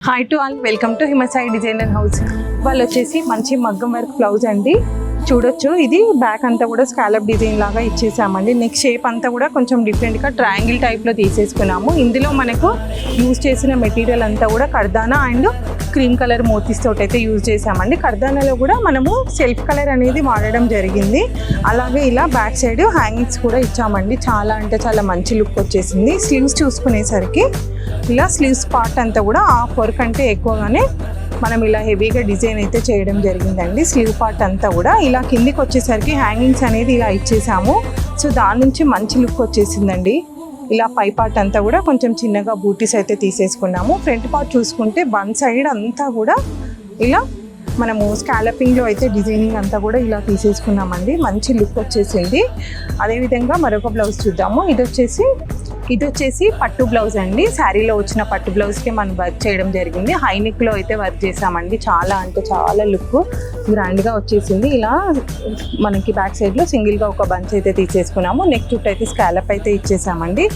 Hi to all, welcome to Himasai designer house. వాళ్ళు వచ్చేసి మంచి మగ్గం వర్క్ బ్లౌజ్ అండి. చూడొచ్చు, ఇది బ్యాక్ అంతా కూడా స్కాలప్ డిజైన్ లాగా ఇచ్చేసామండి. నెక్ షేప్ అంతా కూడా కొంచెం డిఫరెంట్గా ట్రయాంగిల్ టైప్లో తీసేసుకున్నాము. ఇందులో మనకు యూజ్ చేసిన మెటీరియల్ అంతా కూడా కర్దానా అండ్ క్రీమ్ కలర్ మోతీస్ తోటి అయితే యూజ్ చేసామండి. కర్దానాలో కూడా మనము సెల్ఫ్ కలర్ అనేది వాడడం జరిగింది. అలాగే ఇలా బ్యాక్ సైడ్ హ్యాంగింగ్స్ కూడా ఇచ్చామండి. చాలా అంటే చాలా మంచి లుక్ వచ్చేసింది. స్లీవ్స్ చూసుకునేసరికి ఇలా స్లీవ్స్ పార్ట్ అంతా కూడా హాఫ్ వర్క్ అంటే ఎక్కువగానే మనం ఇలా హెవీగా డిజైన్ అయితే చేయడం జరిగిందండి. స్లీవ్ పార్ట్ అంతా కూడా ఇలా కిందికి వచ్చేసరికి హ్యాంగింగ్స్ అనేది ఇలా ఇచ్చేసాము. సో దాని నుంచి మంచి లుక్ వచ్చేసిందండి. ఇలా పై పార్ట్ అంతా కూడా కొంచెం చిన్నగా బూటీస్ అయితే తీసేసుకున్నాము. ఫ్రంట్ పార్ట్ చూసుకుంటే వన్ సైడ్ అంతా కూడా ఇలా మనము స్కాలపింగ్లో అయితే డిజైనింగ్ అంతా కూడా ఇలా తీసేసుకున్నామండి. మంచి లుక్ వచ్చేసింది. అదేవిధంగా మరొక బ్లౌజ్ చూద్దాము. ఇది వచ్చేసి పట్టు బ్లౌజ్ అండి. శారీలో వచ్చిన పట్టు బ్లౌజ్కి మనం వర్క్ చేయడం జరిగింది. హై నెక్లో అయితే వర్క్ చేసామండి. చాలా అంటే చాలా లుక్ గ్రాండ్గా వచ్చేసింది. ఇలా మనకి బ్యాక్ సైడ్లో సింగిల్గా ఒక బంచ్ అయితే తీసేసుకున్నాము. నెక్ చుట్టూ అయితే స్కాలప్ అయితే ఇచ్చేసామండి.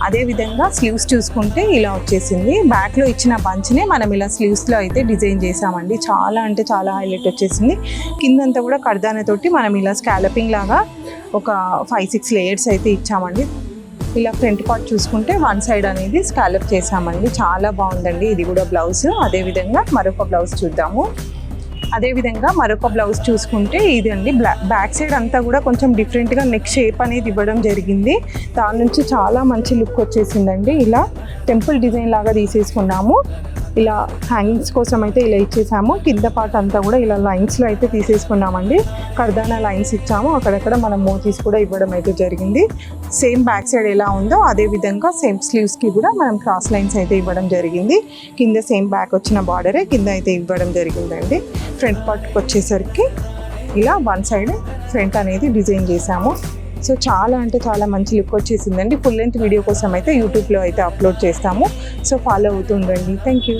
అదేవిధంగా స్లీవ్స్ చూసుకుంటే ఇలా వచ్చేసింది. బ్యాక్లో ఇచ్చిన బంచ్నే మనం ఇలా స్లీవ్స్లో అయితే డిజైన్ చేసామండి. చాలా అంటే చాలా హైలైట్ వచ్చేసింది. కిందంతా కూడా కర్దానతోటి మనం ఇలా స్కాలపింగ్ లాగా ఒక 5-6 లేయర్స్ అయితే ఇచ్చామండి. ఇలా ఫ్రంట్ పార్ట్ చూసుకుంటే వన్ సైడ్ అనేది స్కాలప్ చేసామండి. చాలా బాగుందండి ఇది కూడా బ్లౌజ్. అదేవిధంగా మరొక బ్లౌజ్ చూద్దాము. అదేవిధంగా మరొక బ్లౌజ్ చూసుకుంటే ఇది అండి. బ్యాక్ సైడ్ అంతా కూడా కొంచెం డిఫరెంట్గా నెక్ షేప్ అనేది ఇవ్వడం జరిగింది. దాని నుంచి చాలా మంచి లుక్ వచ్చేసిందండి. ఇలా టెంపుల్ డిజైన్ లాగా తీసేసుకున్నాము. ఇలా హ్యాంగింగ్స్ కోసం అయితే ఇలా ఇచ్చేసాము. కింద పార్ట్ అంతా కూడా ఇలా లైన్స్లో అయితే తీసేసుకున్నామండి. కర్దానా లైన్స్ ఇచ్చాము. అక్కడక్కడ మనం మోతీస్ కూడా ఇవ్వడం అయితే జరిగింది. సేమ్ బ్యాక్ సైడ్ ఎలా ఉందో అదే విధంగా సేమ్ స్లీవ్స్కి కూడా మనం క్రాస్ లైన్స్ అయితే ఇవ్వడం జరిగింది. కింద సేమ్ బ్యాక్ వచ్చిన బార్డరే కింద అయితే ఇవ్వడం జరిగిందండి. ఫ్రంట్ పార్ట్కి వచ్చేసరికి ఇలా వన్ సైడ్ ఫ్రంట్ అనేది డిజైన్ చేసాము. సో చాలా అంటే చాలా మంచి లుక్ వచ్చేసిందండి. ఫుల్ లెంత్ వీడియో కోసం అయితే యూట్యూబ్లో అయితే అప్లోడ్ చేస్తాము. సో ఫాలో అవుతుండండి. Thank you.